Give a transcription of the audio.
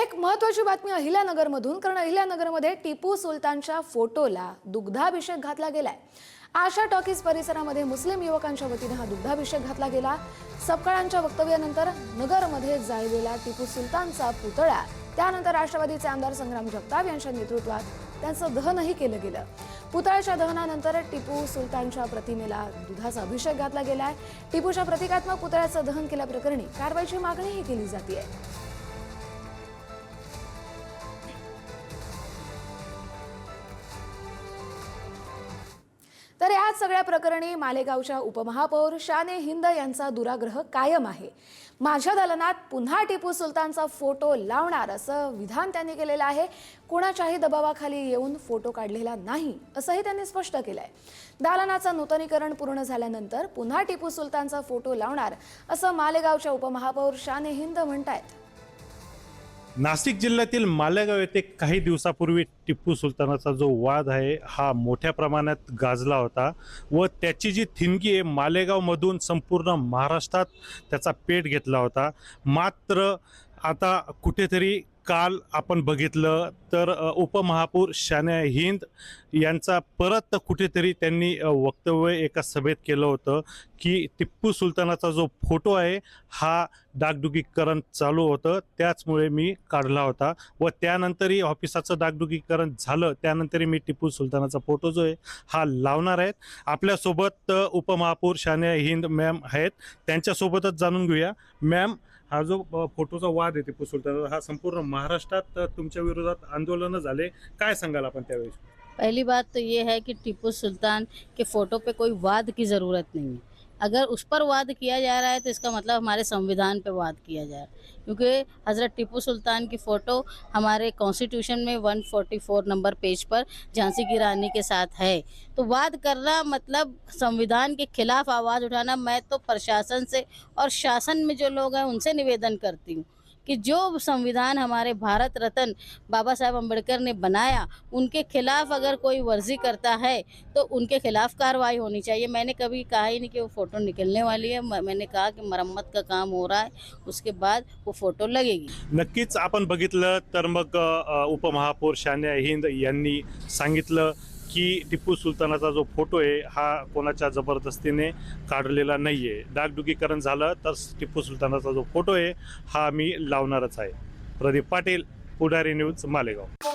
एक महत्त्वाची बातमी अहिल्यानगरमधून, कारण अहिल्यानगरमध्ये टिपू सुलतानच्या फोटोला दुग्धाभिषेक घातला गेलाय। आशा टॉकीज परिसरामध्ये मुस्लिम युवकांच्या वतीने हा दुग्धाभिषेक घातला गेला। सपकाळांच्या वक्तव्यानंतर नगरमध्ये जाळलेला टिपू सुलतानचा पुतळा, त्यानंतर राष्ट्रवादीचे आमदार संग्राम जगताप यांच्या नेतृत्वात त्यांचं दहनही केलं गेलं। पुतळ्याच्या दहनानंतर टिपू सुलतानच्या प्रतिमेला दुधाचा अभिषेक घातला गेलाय। टिपूच्या प्रतिकात्मक पुतळ्याचं दहन केल्याप्रकरणी कारवाईची मागणीही केली जाते। तर या सगळ्या प्रकरणी मालेगावच्या उपमहापौर शाने हिंद यांचा दुराग्रह कायम आहे। माझ्या दालनात पुन्हा टिपू सुलतानचा फोटो लावणार असं विधान त्यांनी केलेलं आहे। कोणाच्याही दबावाखाली येऊन फोटो काढलेला नाही असंही त्यांनी स्पष्ट केलंय। दालनाचं नूतनीकरण पूर्ण झाल्यानंतर पुन्हा टिपू सुलतानचा फोटो लावणार असं मालेगावच्या उपमहापौर शाने हिंद म्हणतायत। नाशिक जिल्ह्यातील मालेगाव येथे काही दिवसापूर्वी टिपू सुलतानाचा जो वाद आहे हा मोठ्या प्रमाणात गाजला होता व त्याची जी थिणगी आहे मालेगावमधून संपूर्ण महाराष्ट्रात त्याचा पेट घेतला होता। मात्र आता कुठेतरी काल आपण बघितलं तर उपमहापौर शाने हिंद यांचा परत कुठेतरी त्यांनी वक्तव्य एका सभेत केलं होतं की टिपू सुलतानाचा जो फोटो आहे हा डागडुगीकरण चालू होतं, त्याचमुळे मी काढला होता व त्यानंतरही ऑफिसाचं डागडुगीकरण झालं, त्यानंतरही मी टिपू सुलतानाचा फोटो जो आहे हा लावणार आहेत। आपल्यासोबत उपमहापौर शाने हिंद मॅम आहेत, त्यांच्यासोबतच जाणून घेऊया। मॅम, हा जो फोटोचा वाद आहे टिपू सुलतान, हा संपूर्ण महाराष्ट्रात तुमच्या विरोधात आंदोलन झाले, काय सांगाल आपण त्यावेळेस? पहली बात तो ये है कि टिपू सुल्तान के फोटो पे कोई वाद की ज़रूरत नहीं है। अगर उस पर वाद किया जा रहा है तो इसका मतलब हमारे संविधान पे वाद किया जा रहा है, क्योंकि हज़रत टिपू सुल्तान की फ़ोटो हमारे कॉन्स्टिट्यूशन में 144 नंबर पेज पर झांसी की रानी के साथ है। तो वाद करना मतलब संविधान के खिलाफ आवाज़ उठाना। मैं तो प्रशासन से और शासन में जो लोग हैं उनसे निवेदन करती हूँ कि जो संविधान हमारे भारत रत्न बाबा साहब अम्बेडकर ने बनाया, उनके खिलाफ अगर कोई वर्जी करता है तो उनके खिलाफ कार्रवाई होनी चाहिए। मैंने कभी कहा ही नहीं कि वो फ़ोटो निकलने वाली है। मैंने कहा कि मरम्मत का काम हो रहा है, उसके बाद वो फ़ोटो लगेगी। नक्कीच आपण बघितलं तर मग उपमहापौर शाने हिंद यांनी सांगितलं की टिपू सुलतानाचा जो फोटो आहे हा कोणाच्या जबरदस्तीने काढलेला नाही आहे। डागडुगीकरण झालं तर टिपू सुलतानाचा जो फोटो आहे हा मी लावणारच आहे। प्रदीप पाटील, पुढारी न्यूज, मालेगाव।